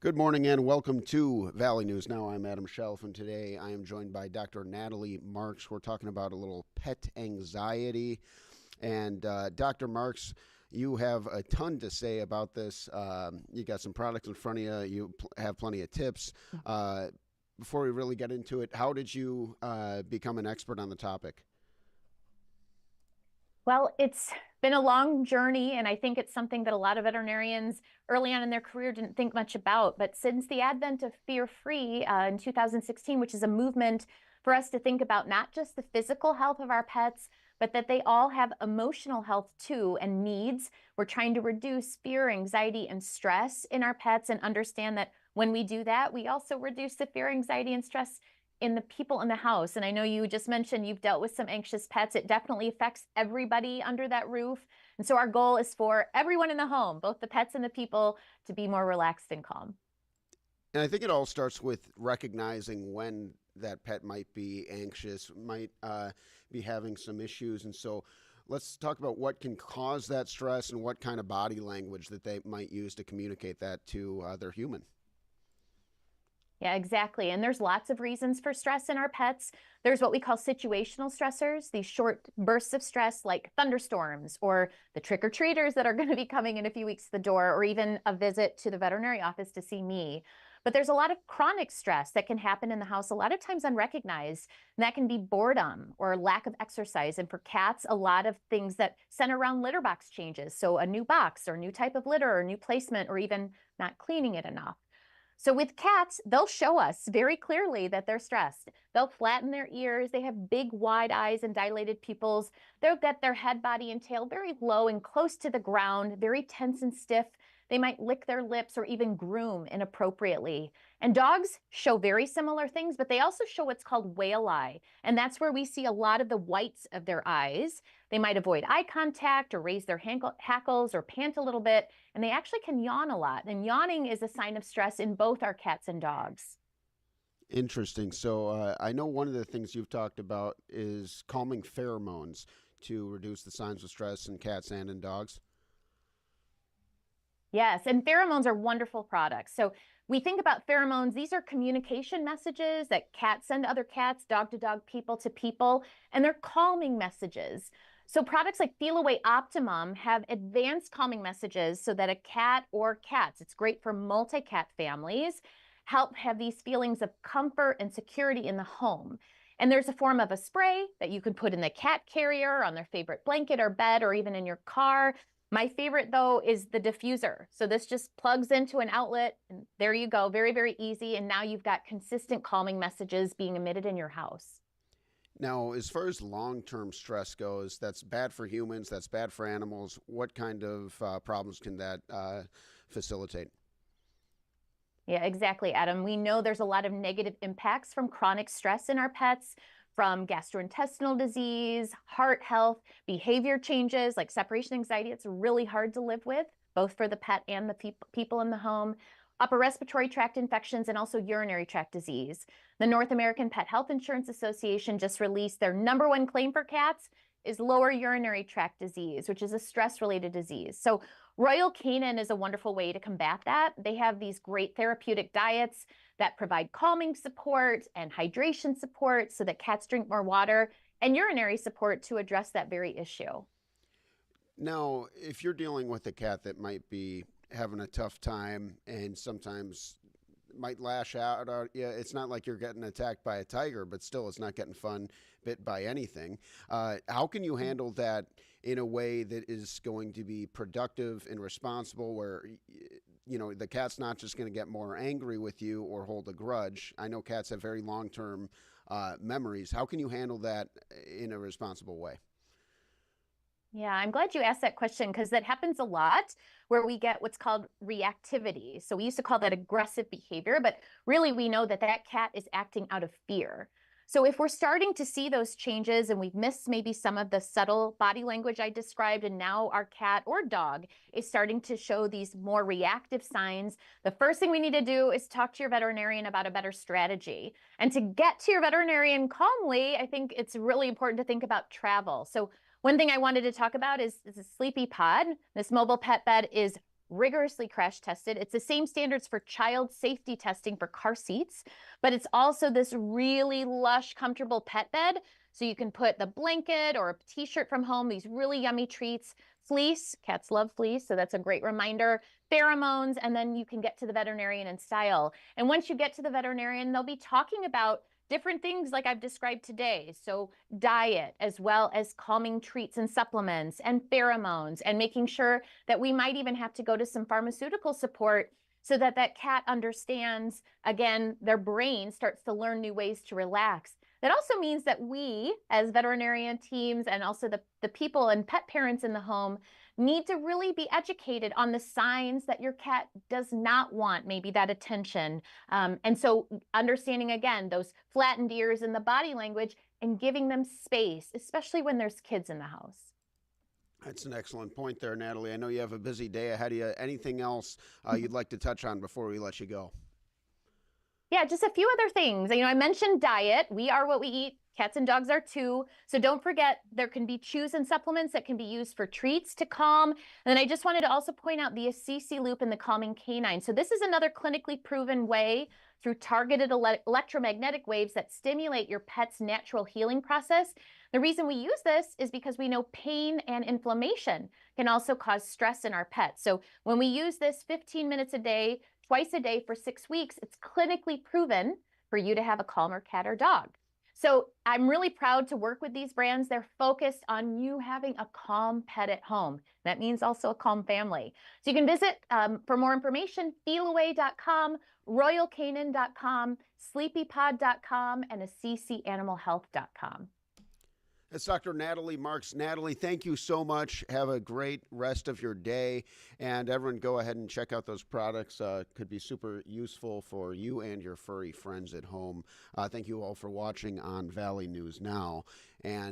Good morning and welcome to Valley News Now. I'm Adam Shelf, and today I am joined by Dr. Natalie Marks. We're talking about a little pet anxiety. And Dr. Marks, you have a ton to say about this. You got some products in front of you. Have plenty of tips. Before we really get into it, how did you become an expert on the topic? Well, it's been a long journey, and I think it's something that a lot of veterinarians early on in their career didn't think much about. But since the advent of Fear Free in 2016, which is a movement for us to think about not just the physical health of our pets, but that they all have emotional health too and needs. We're trying to reduce fear, anxiety, and stress in our pets and understand that when we do that, we also reduce the fear, anxiety, and stress in the people in the house. And I know you just mentioned you've dealt with some anxious pets. It definitely affects everybody under that roof. And so our goal is for everyone in the home, both the pets and the people, to be more relaxed and calm. And I think it all starts with recognizing when that pet might be anxious, might be having some issues. And so let's talk about what can cause that stress and what kind of body language that they might use to communicate that to their human. Yeah, exactly. And there's lots of reasons for stress in our pets. There's what we call situational stressors, these short bursts of stress like thunderstorms or the trick-or-treaters that are going to be coming in a few weeks to the door, or even a visit to the veterinary office to see me. But there's a lot of chronic stress that can happen in the house, a lot of times unrecognized. And that can be boredom or lack of exercise. And for cats, a lot of things that center around litter box changes. So a new box or new type of litter or new placement, or even not cleaning it enough. So with cats, they'll show us very clearly that they're stressed. They'll flatten their ears. They have big, wide eyes and dilated pupils. They'll get their head, body, and tail very low and close to the ground, very tense and stiff. They might lick their lips or even groom inappropriately. And dogs show very similar things, but they also show what's called whale eye. And that's where we see a lot of the whites of their eyes. They might avoid eye contact or raise their hackles or pant a little bit. And they actually can yawn a lot. And yawning is a sign of stress in both our cats and dogs. Interesting. So I know one of the things you've talked about is calming pheromones to reduce the signs of stress in cats and in dogs. Yes, and pheromones are wonderful products. So we think about pheromones. These are communication messages that cats send to other cats, dog to dog, people to people, and they're calming messages. So products like Feel Away Optimum have advanced calming messages so that a cat or cats, it's great for multi-cat families, help have these feelings of comfort and security in the home. And there's a form of a spray that you can put in the cat carrier, on their favorite blanket or bed, or even in your car. My favorite, though, is the diffuser. So this just plugs into an outlet, and there you go. Very, very easy. And now you've got consistent calming messages being emitted in your house. Now, as far as long-term stress goes, that's bad for humans, that's bad for animals. What kind of problems can that facilitate? Yeah, exactly, Adam. We know there's a lot of negative impacts from chronic stress in our pets, from gastrointestinal disease, heart health, behavior changes like separation anxiety. It's really hard to live with, both for the pet and the people in the home. Upper respiratory tract infections and also urinary tract disease. The North American Pet Health Insurance Association just released their number one claim for cats is lower urinary tract disease, which is a stress-related disease. So Royal Canin is a wonderful way to combat that. They have these great therapeutic diets that provide calming support and hydration support so that cats drink more water, and urinary support to address that very issue. Now, if you're dealing with a cat that might be having a tough time and sometimes might lash out, yeah, it's not like you're getting attacked by a tiger, but still it's not getting fun bit by anything. How can you handle that in a way that is going to be productive and responsible, where the cat's not just going to get more angry with you or hold a grudge? I know cats have very long-term memories. How can you handle that in a responsible way? Yeah, I'm glad you asked that question because that happens a lot where we get what's called reactivity. So we used to call that aggressive behavior, but really we know that that cat is acting out of fear. So if we're starting to see those changes and we've missed maybe some of the subtle body language I described, and now our cat or dog is starting to show these more reactive signs, the first thing we need to do is talk to your veterinarian about a better strategy. And to get to your veterinarian calmly, I think it's really important to think about travel. So one thing I wanted to talk about is a sleepy pod. This mobile pet bed is rigorously crash tested. It's the same standards for child safety testing for car seats, but it's also this really lush, comfortable pet bed. So you can put the blanket or a t-shirt from home, these really yummy treats, fleece, cats love fleece, so that's a great reminder, pheromones, and then you can get to the veterinarian in style. And once you get to the veterinarian, they'll be talking about different things like I've described today. So diet, as well as calming treats and supplements and pheromones, and making sure that we might even have to go to some pharmaceutical support so that that cat understands, again, their brain starts to learn new ways to relax. That also means that we, as veterinarian teams and also the people and pet parents in the home, need to really be educated on the signs that your cat does not want maybe that attention. And so understanding, again, those flattened ears and the body language and giving them space, especially when there's kids in the house. That's an excellent point there, Natalie. I know you have a busy day ahead of you. Anything else you'd like to touch on before we let you go? Yeah, just a few other things. I mentioned diet. We are what we eat. Cats and dogs are too. So don't forget there can be chews and supplements that can be used for treats to calm. And then I just wanted to also point out the Assisi loop and the calming canine. So this is another clinically proven way through targeted electromagnetic waves that stimulate your pet's natural healing process. The reason we use this is because we know pain and inflammation can also cause stress in our pets. So when we use this 15 minutes a day, twice a day for 6 weeks, it's clinically proven for you to have a calmer cat or dog. So I'm really proud to work with these brands. They're focused on you having a calm pet at home. That means also a calm family. So you can visit for more information, feelaway.com, royalcanin.com, sleepypod.com, and assisianimalhealth.com. That's Dr. Natalie Marks. Natalie, thank you so much. Have a great rest of your day. And everyone, go ahead and check out those products. Could be super useful for you and your furry friends at home. Thank you all for watching on Valley News Now. And